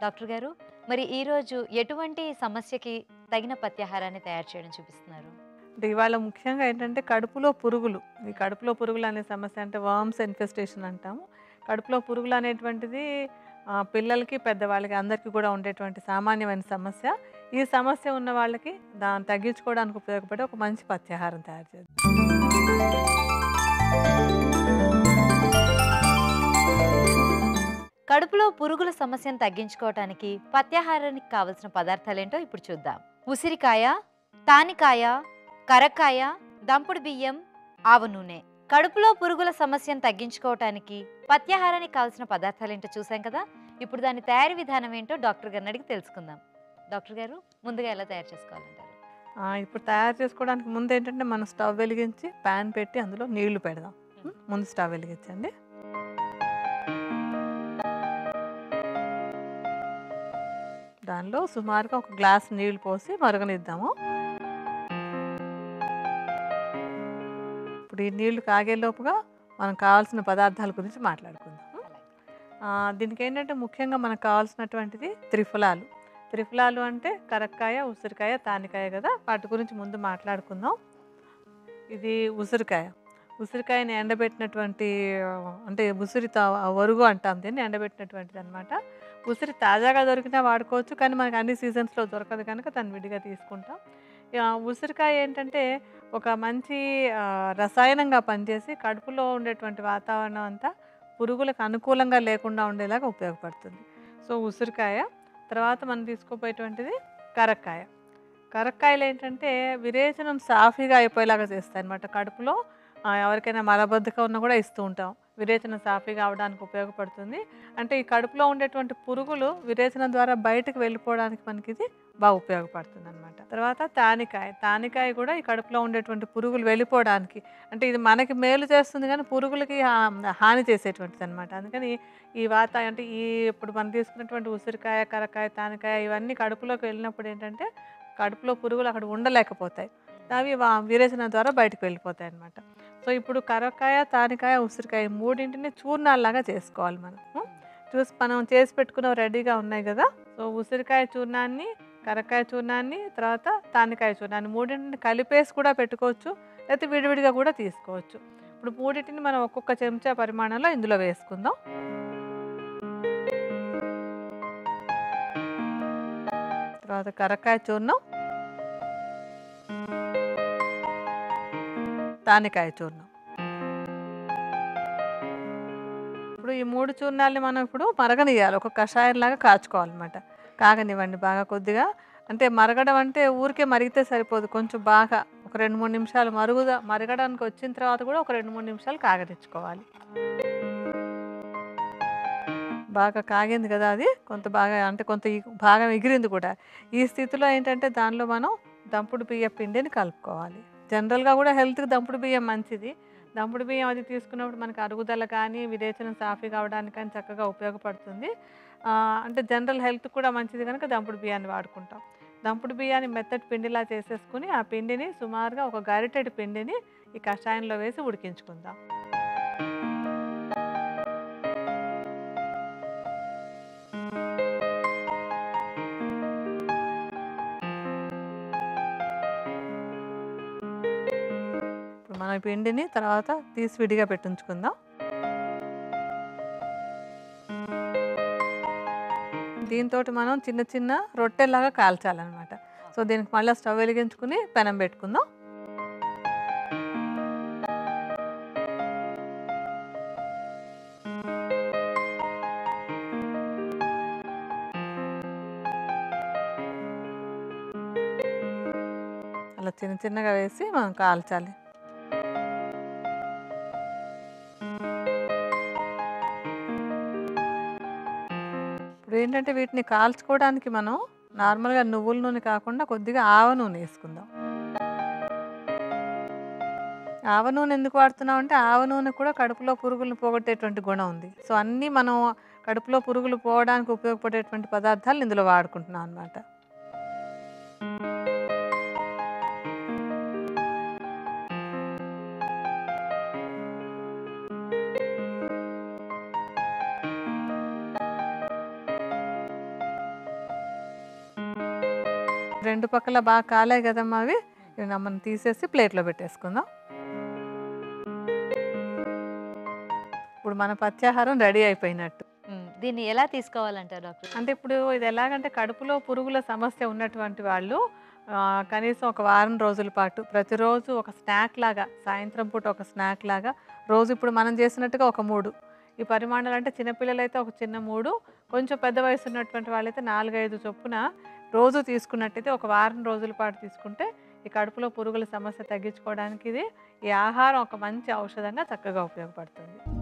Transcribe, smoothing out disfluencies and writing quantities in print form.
Doctor గారు, మరి ఈరోజు ఎటువంటి సమస్యకి తగిన పథ్యాహారాన్ని తయారు చేయడం చూపిస్తున్నారు? అంటే ఇవాళ ముఖ్యంగా ఏంటంటే కడుపులో పురుగులు. ఈ కడుపులో పురుగులు అనే సమస్య అంటే వార్మ్స్ ఇన్ఫెస్టేషన్ అంటాము. కడుపులో పురుగులు అనేటువంటిది పిల్లలకి, పెద్దవాళ్ళకి అందరికీ కూడా ఉండేటువంటి సామాన్యమైన సమస్య. ఈ సమస్య ఉన్న వాళ్ళకి దాన్ని తగ్గించుకోవడానికి ఉపయోగపడే ఒక మంచి పథ్యాహారం తయారు చేద్దాం. కడుపులో పురుగుల సమస్యను తగ్గించుకోవటానికి పథ్యాహారానికి కావలసిన పదార్థాలేంటో ఇప్పుడు చూద్దాం. ఉసిరికాయ, తానికాయ, కరక్కాయ, దంపుడు బియ్యం, ఆవ నూనె. కడుపులో పురుగుల సమస్యను తగ్గించుకోవటానికి పథ్యాహారానికి కావలసిన పదార్థాలేంటో చూసాం కదా. ఇప్పుడు దాని తయారీ విధానం ఏంటో డాక్టర్ గారిని అడిగి తెలుసుకుందాం. డాక్టర్ గారు, ముందుగా ఎలా తయారు చేసుకోవాలంటారు? ఇప్పుడు తయారు చేసుకోవడానికి ముందు ఏంటంటే మనం స్టవ్ వెలిగించి పాన్ పెట్టి అందులో నీళ్లు పెడదాం. ముందు స్టవ్ వెలిగించండి. దానిలో సుమారుగా ఒక గ్లాస్ నీళ్లు పోసి మరగనిద్దాము. ఇప్పుడు ఈ నీళ్లు కాగేలోపుగా మనం కావాల్సిన పదార్థాల గురించి మాట్లాడుకుందాం. దీనికి ఏంటంటే ముఖ్యంగా మనకు కావాల్సినటువంటిది త్రిఫలాలు. త్రిఫలాలు అంటే కరక్కాయ, ఉసిరికాయ, తానికాయ కదా. వాటి గురించి ముందు మాట్లాడుకుందాం. ఇది ఉసిరికాయ. ఉసిరికాయని ఎండబెట్టినటువంటి అంటే వరుగు అంటాం దీన్ని, ఎండబెట్టినటువంటిది అనమాట. ఉసిరి తాజాగా దొరికినా వాడుకోవచ్చు, కానీ మనకి అన్ని సీజన్స్లో దొరకదు కనుక దాన్ని విడిగా తీసుకుంటాం. ఉసిరికాయ ఏంటంటే ఒక మంచి రసాయనంగా పనిచేసి కడుపులో ఉండేటువంటి వాతావరణం అంతా పురుగులకు అనుకూలంగా లేకుండా ఉండేలాగా ఉపయోగపడుతుంది. సో ఉసిరికాయ. తర్వాత మనం తీసుకోపోయేటువంటిది కరక్కాయ. కరక్కాయలు ఏంటంటే విరేచనం సాఫీగా అయిపోయేలాగా చేస్తాయి అన్నమాట. కడుపులో ఎవరికైనా మలబద్ధకం ఉన్నా కూడా ఇస్తూ ఉంటాం. విరేచనం సాఫీగా అవడానికి ఉపయోగపడుతుంది. అంటే ఈ కడుపులో ఉండేటువంటి పురుగులు విరేచనం ద్వారా బయటకు వెళ్ళిపోవడానికి మనకి ఇది బాగా ఉపయోగపడుతుంది అనమాట. తర్వాత తానికాయ. తానికాయ కూడా ఈ కడుపులో ఉండేటువంటి పురుగులు వెళ్ళిపోవడానికి, అంటే ఇది మనకి మేలు చేస్తుంది కానీ పురుగులకి హాని చేసేటువంటిది అనమాట. అందుకని అంటే ఇప్పుడు మనం తీసుకున్నటువంటి ఉసిరికాయ, కరకాయ, తానికాయ ఇవన్నీ కడుపులోకి వెళ్ళినప్పుడు ఏంటంటే కడుపులో పురుగులు అక్కడ ఉండలేకపోతాయి. అవి విరేచనం ద్వారా బయటకు వెళ్ళిపోతాయి అన్నమాట. సో ఇప్పుడు కరక్కాయ, తానికాయ, ఉసిరికాయ మూడింటిని చూర్ణాల్లాగా చేసుకోవాలి మనం. మనం చేసి పెట్టుకున్నవి రెడీగా ఉన్నాయి కదా. సో ఉసిరికాయ చూర్ణాన్ని, కరక్కాయ చూర్ణాన్ని, తర్వాత తానికాయ చూర్ణాన్ని మూడింటిని కలిపేసి కూడా పెట్టుకోవచ్చు, లేకపోతే విడివిడిగా కూడా తీసుకోవచ్చు. ఇప్పుడు మూడింటిని మనం ఒక్కొక్క చెంచా పరిమాణంలో ఇందులో వేసుకుందాం. తర్వాత కరక్కాయ చూర్ణం, తానికాయ చూర్ణం. ఇప్పుడు ఈ మూడు చూర్ణాలని మనం ఇప్పుడు మరగనియాలి, ఒక కషాయంలాగా కాచుకోవాలన్నమాట. కాగనివ్వండి బాగా కొద్దిగా. అంటే మరగడం అంటే ఊరికే మరిగితే సరిపోదు, కొంచెం బాగా ఒక 2-3 నిమిషాలు మరగడానికి వచ్చిన తర్వాత కూడా ఒక 2-3 నిమిషాలు కాగనిచ్చుకోవాలి. బాగా కాగింది కదా, అది కొంత బాగా అంటే కొంత భాగం ఎగిరింది కూడా. ఈ స్థితిలో ఏంటంటే దానిలో మనం దంపుడు బియ్య పిండిని కలుపుకోవాలి. జనరల్గా కూడా హెల్త్కి దంపుడు బియ్యం మంచిది. దంపుడు బియ్యం అది తీసుకున్నప్పుడు మనకు అరుగుదల కానీ విరేచనం సాఫీ కావడానికి కానీ చక్కగా ఉపయోగపడుతుంది. అంటే జనరల్ హెల్త్ కూడా మంచిది కనుక దంపుడు బియ్యాన్ని వాడుకుంటాం. దంపుడు బియ్యాన్ని మెత్తటి పిండిలా చేసేసుకుని ఆ పిండిని సుమారుగా ఒక గరిటెడు పిండిని ఈ కషాయంలో వేసి ఉడికించుకుందాం. ఇప్పుడు మన పిండిని తర్వాత తీసి విడిగా పెట్టించుకుందాం. దీంతో మనం చిన్న చిన్న రొట్టెలాగా కాల్చాలన్నమాట. సో దీనికి మళ్ళీ స్టవ్ వెలిగించుకుని పెనం పెట్టుకుందాం. అలా చిన్న చిన్నగా వేసి మనం కాల్చాలి. ఇప్పుడు ఏంటంటే వీటిని కాల్చుకోవడానికి మనం నార్మల్గా నువ్వుల నూనె కాకుండా కొద్దిగా ఆవ నూనె వేసుకుందాం. ఆవ నూనె ఎందుకు వాడుతున్నాం అంటే ఆవ నూనె కూడా కడుపులో పురుగులను పోగొట్టేటువంటి గుణం ఉంది. సో అన్నీ మనం కడుపులో పురుగులు పోవడానికి ఉపయోగపడేటువంటి పదార్థాలు ఇందులో వాడుకుంటున్నాం అన్నమాట. రెండు పక్కల బాగా కాలాయి కదమ్మా అవి. ఇవి మనం తీసేసి ప్లేట్లో పెట్టేసుకుందాం. ఇప్పుడు మన పత్యాహారం రెడీ అయిపోయినట్టు. దీన్ని ఎలా తీసుకోవాలంటారు డాక్టర్? అంటే ఇప్పుడు ఇది ఎలాగంటే కడుపులో పురుగుల సమస్య ఉన్నటువంటి వాళ్ళు కనీసం ఒక వారం రోజుల పాటు ప్రతిరోజు ఒక స్నాక్ లాగా, సాయంత్రం పూట ఒక స్నాక్ లాగా, రోజు ఇప్పుడు మనం చేసినట్టుగా ఒక 3 ఈ పరిమాణాలు. అంటే చిన్నపిల్లలైతే ఒక చిన్న 3, కొంచెం పెద్ద వయసు ఉన్నటువంటి వాళ్ళైతే 4, 5 చొప్పున రోజు తీసుకున్నట్టయితే ఒక వారం రోజుల పాటు తీసుకుంటే ఈ కడుపులో పురుగుల సమస్య తగ్గించుకోవడానికి ఈ ఆహారం ఒక మంచి ఔషధంగా చక్కగా ఉపయోగపడుతుంది.